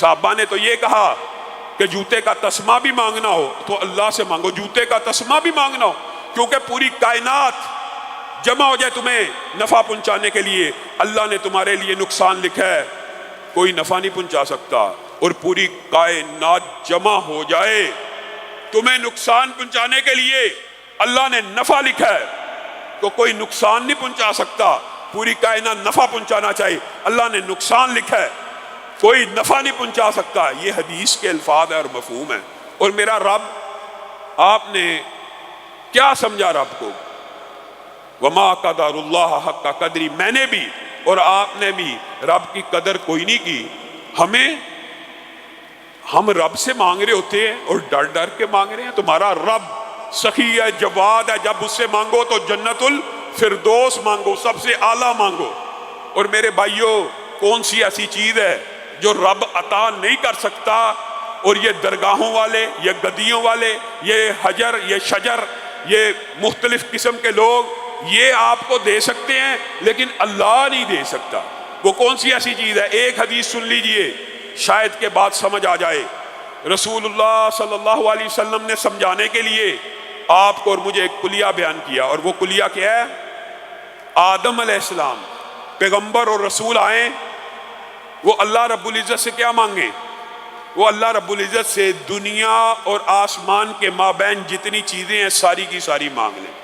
صحابہ نے تو یہ کہا کہ جوتے کا تسمہ بھی مانگنا ہو تو اللہ سے مانگو، جوتے کا تسمہ بھی مانگنا ہو، کیونکہ پوری کائنات جمع ہو جائے تمہیں نفع پہنچانے کے لیے، اللہ نے تمہارے لیے نقصان لکھا ہے، کوئی نفع نہیں پہنچا سکتا، اور پوری کائنات جمع ہو جائے تمہیں نقصان پہنچانے کے لیے، اللہ نے نفع لکھا ہے تو کوئی نقصان نہیں پہنچا سکتا۔ پوری کائنات نفع پہنچانا چاہیے، اللہ نے نقصان لکھا ہے، کوئی نفع نہیں پہنچا سکتا۔ یہ حدیث کے الفاظ اور مفہوم ہیں۔ اور میرا رب، آپ نے کیا سمجھا رب کو؟ وما قدر اللہ حق قدری، میں نے بھی اور آپ نے بھی رب کی قدر کوئی نہیں کی۔ ہم رب سے مانگ رہے ہوتے ہیں اور ڈر ڈر کے مانگ رہے ہیں۔ تمہارا رب سخی ہے، جواد ہے، جب اس سے مانگو تو جنت الفردوس مانگو، سب سے اعلیٰ مانگو۔ اور میرے بھائیوں، کون سی ایسی چیز ہے جو رب عطا نہیں کر سکتا؟ اور یہ درگاہوں والے، یہ گدیوں والے، یہ حجر، یہ شجر، یہ مختلف قسم کے لوگ یہ آپ کو دے سکتے ہیں لیکن اللہ نہیں دے سکتا۔ وہ کون سی ایسی چیز ہے؟ ایک حدیث سن لیجئے، شاید کہ بات سمجھ آ جائے۔ رسول اللہ صلی اللہ علیہ وسلم نے سمجھانے کے لیے آپ کو اور مجھے ایک کلیہ بیان کیا، اور وہ کلیہ کیا ہے؟ آدم علیہ السلام پیغمبر اور رسول آئیں، وہ اللہ رب العزت سے کیا مانگیں؟ وہ اللہ رب العزت سے دنیا اور آسمان کے مابین جتنی چیزیں ہیں ساری کی ساری مانگ لیں۔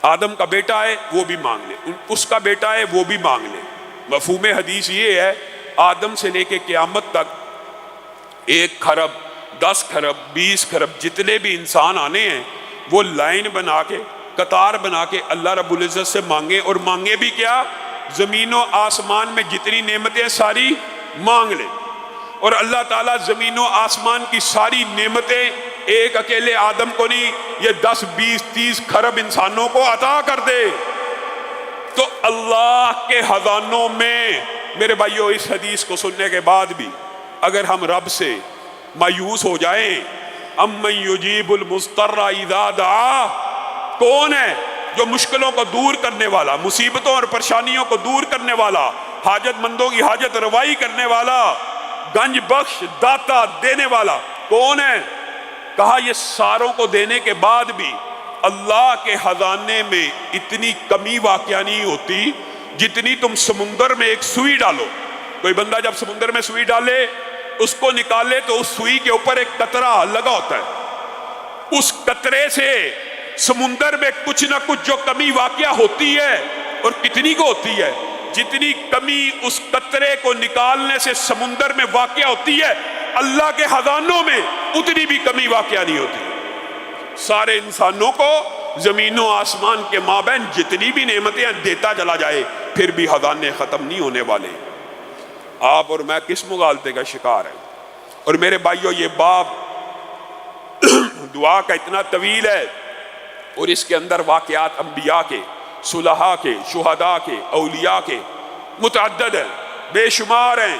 آدم کا بیٹا ہے وہ بھی مانگ لیں، اس کا بیٹا ہے وہ بھی مانگ لیں۔ مفہوم حدیث یہ ہے، آدم سے لے کے قیامت تک 1 کھرب 10 کھرب 20 کھرب جتنے بھی انسان آنے ہیں وہ لائن بنا کے، قطار بنا کے اللہ رب العزت سے مانگیں، اور مانگے بھی کیا؟ زمین و آسمان میں جتنی نعمتیں ساری مانگ لیں، اور اللہ تعالیٰ زمین و آسمان کی ساری نعمتیں ایک اکیلے آدم کو نہیں، یہ 10 20 30 کھرب انسانوں کو عطا کر دے۔ تو اللہ کے خزانوں میں، میرے بھائیوں، اس حدیث کو سننے کے بعد بھی اگر ہم رب سے مایوس ہو جائیں، امن یجیب المضطر اذا دعا، کون ہے جو مشکلوں کو دور کرنے والا، مصیبتوں اور پریشانیوں کو دور کرنے والا، حاجت مندوں کی حاجت روائی کرنے والا، گنج بخش، داتا، دینے والا کون ہے؟ کہا یہ ساروں کو دینے کے بعد بھی اللہ کے خزانے میں اتنی کمی واقع نہیں ہوتی جتنی تم سمندر میں ایک سوئی ڈالو۔ کوئی بندہ جب سمندر میں سوئی ڈالے، اس کو نکالے تو اس سوئی کے اوپر ایک قطرہ لگا ہوتا ہے، اس قطرے سے سمندر میں کچھ نہ کچھ جو کمی واقع ہوتی ہے، اور کتنی کو ہوتی ہے؟ جتنی کمی اس قطرے کو نکالنے سے سمندر میں واقع ہوتی ہے، اللہ کے خزانوں میں اتنی بھی کمی واقع نہیں ہوتی۔ سارے انسانوں کو زمین و آسمان کے مابین جتنی بھی نعمتیں دیتا چلا جائے، پھر بھی خزانے ختم نہیں ہونے والے۔ آپ اور میں کس مغالطے کا شکار ہیں؟ اور میرے بھائیوں، یہ باب دعا کا اتنا طویل ہے، اور اس کے اندر واقعات انبیاء کے، صلحاء کے، شہداء کے، اولیاء کے متعدد ہیں، بے شمار ہیں،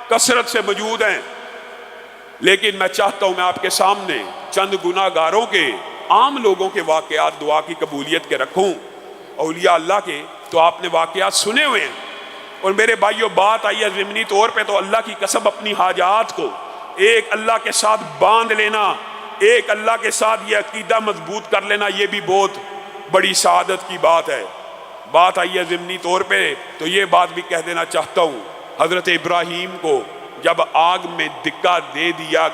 کثرت سے موجود ہیں۔ لیکن میں چاہتا ہوں میں آپ کے سامنے چند گناہ گاروں کے، عام لوگوں کے واقعات دعا کی قبولیت کے رکھوں۔ اولیاء اللہ کے تو آپ نے واقعات سنے ہوئے ہیں، اور میرے بھائیوں بات آئی ہے ضمنی طور پہ، تو اللہ کی قسم اپنی حاجات کو ایک اللہ کے ساتھ باندھ لینا، ایک اللہ کے ساتھ یہ عقیدہ مضبوط کر لینا، یہ بھی بہت بڑی سعادت کی بات ہے۔ بات آئی ہے ضمنی طور پہ تو یہ بات بھی کہہ دینا چاہتا ہوں، حضرت ابراہیم کو جب آگ میں دھکا دیا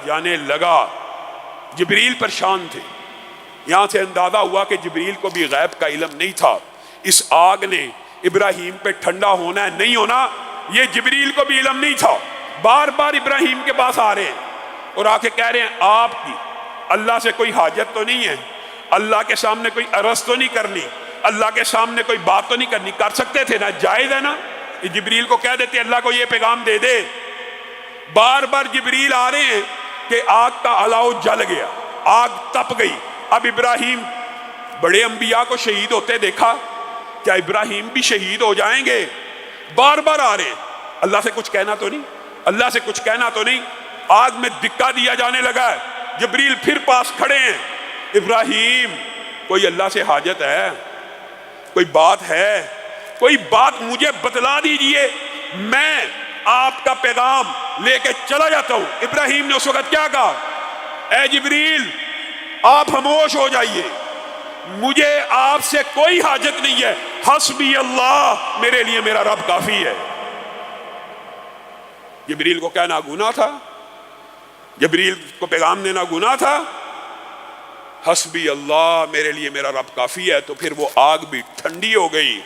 جانے لگا، جبریل پریشان تھے۔ یہاں سے اندازہ ہوا کہ جبریل کو بھی غیب کا علم نہیں تھا، اس آگ نے ابراہیم پہ ٹھنڈا ہونا ہے نہیں ہونا یہ جبریل کو بھی علم نہیں تھا۔ بار بار ابراہیم کے پاس آ رہے ہیں اور آ کے کہہ رہے ہیں آپ کی اللہ سے کوئی حاجت تو نہیں ہے، اللہ کے سامنے کوئی عرض تو نہیں کرنی، اللہ کے سامنے کوئی بات تو نہیں کرنی؟ کر سکتے تھے نا، جائز ہے نا، جبریل کو کہہ دیتے اللہ کو یہ پیغام دے دے۔ بار بار جبریل آ رہے ہیں کہ آگ کا الاؤ جل گیا، آگ تپ گئی۔ اب ابراہیم، بڑے انبیاء کو شہید ہوتے دیکھا، کیا ابراہیم بھی شہید ہو جائیں گے؟ بار بار آ رہے ہیں، اللہ سے کچھ کہنا تو نہیں، اللہ سے کچھ کہنا تو نہیں۔ آگ میں دھکا دیا جانے لگا ہے، جبریل پھر پاس کھڑے ہیں، ابراہیم کوئی اللہ سے حاجت ہے؟ کوئی بات ہے؟ کوئی بات مجھے بتلا دیجئے، میں آپ کا پیغام لے کے چلا جاتا ہوں۔ ابراہیم نے اس وقت کیا کہا؟ اے جبریل آپ خاموش ہو جائیے، مجھے آپ سے کوئی حاجت نہیں ہے، حسبی اللہ، میرے لیے میرا رب کافی ہے۔ جبریل کو کہنا گناہ تھا؟ جبریل کو پیغام دینا گناہ تھا؟ حسبی اللہ، میرے لیے میرا رب کافی ہے۔ تو پھر وہ آگ بھی ٹھنڈی ہو گئی۔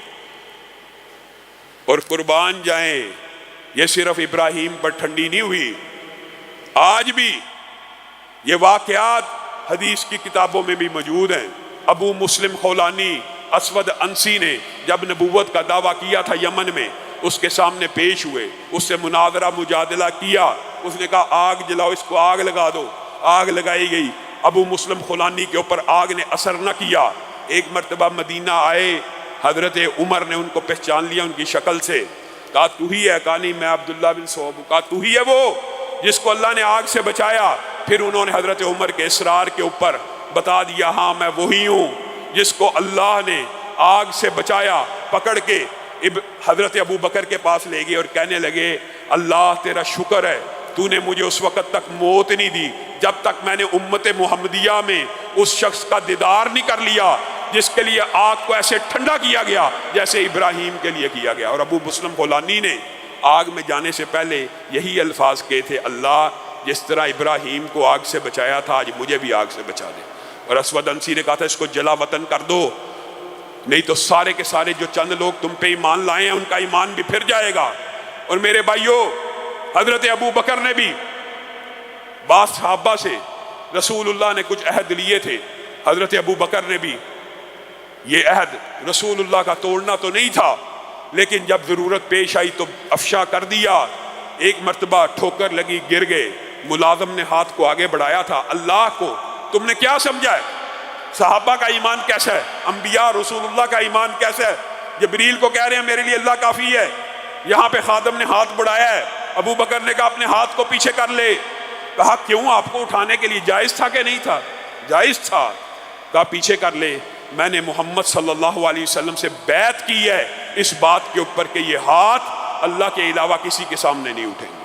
اور قربان جائیں، یہ صرف ابراہیم پر ٹھنڈی نہیں ہوئی، آج بھی یہ واقعات حدیث کی کتابوں میں بھی موجود ہیں۔ ابو مسلم خولانی اسود انسی نے جب نبوت کا دعویٰ کیا تھا یمن میں، اس کے سامنے پیش ہوئے، اس سے مناظرہ مجادلہ کیا، اس نے کہا آگ جلاؤ، اس کو آگ لگا دو، آگ لگائی گئی۔ ابو مسلم خولانی کے اوپر آگ نے اثر نہ کیا۔ ایک مرتبہ مدینہ آئے، حضرت عمر نے ان کو پہچان لیا ان کی شکل سے، کہا تو ہی ہے؟ کہا نہیں، میں عبداللہ بن صوب ہوں۔ کہا تو ہی ہے وہ جس کو اللہ نے آگ سے بچایا؟ پھر انہوں نے حضرت عمر کے اصرار کے اوپر بتا دیا، ہاں میں وہی ہوں جس کو اللہ نے آگ سے بچایا۔ پکڑ کے حضرت ابو بکر کے پاس لے گئے اور کہنے لگے اللہ تیرا شکر ہے، تو نے مجھے اس وقت تک موت نہیں دی جب تک میں نے امت محمدیہ میں اس شخص کا دیدار نہیں کر لیا جس کے لیے آگ کو ایسے ٹھنڈا کیا گیا جیسے ابراہیم کے لیے کیا گیا۔ اور ابو مسلم خولانی نے آگ میں جانے سے پہلے یہی الفاظ کہے تھے، اللہ جس طرح ابراہیم کو آگ سے بچایا تھا آج مجھے بھی آگ سے بچا دے۔ اور اسود انسی نے کہا تھا اس کو جلا وطن کر دو، نہیں تو سارے کے سارے جو چند لوگ تم پہ ایمان لائے ہیں ان کا ایمان بھی پھر جائے گا۔ اور میرے بھائیوں، حضرت ابو بکر نے بھی بعض صحابہ سے رسول اللہ نے کچھ عہد لیے تھے، حضرت ابو بکر نے بھی یہ عہد رسول اللہ کا توڑنا تو نہیں تھا، لیکن جب ضرورت پیش آئی تو افشا کر دیا۔ ایک مرتبہ ٹھوکر لگی، گر گئے، ملازم نے ہاتھ کو آگے بڑھایا تھا، اللہ کو تم نے کیا سمجھا ہے؟ صحابہ کا ایمان کیسا ہے؟ انبیاء رسول اللہ کا ایمان کیسا ہے؟ جبریل کو کہہ رہے ہیں میرے لیے اللہ کافی ہے، یہاں پہ خادم نے ہاتھ بڑھایا ہے، ابو بکر نے کہا اپنے ہاتھ کو پیچھے کر لے۔ کہا کیوں؟ آپ کو اٹھانے کے لیے جائز تھا کہ نہیں تھا؟ جائز تھا۔ کہا پیچھے کر لے، میں نے محمد صلی اللہ علیہ وسلم سے بیعت کی ہے اس بات کے اوپر کہ یہ ہاتھ اللہ کے علاوہ کسی کے سامنے نہیں اٹھیں گے۔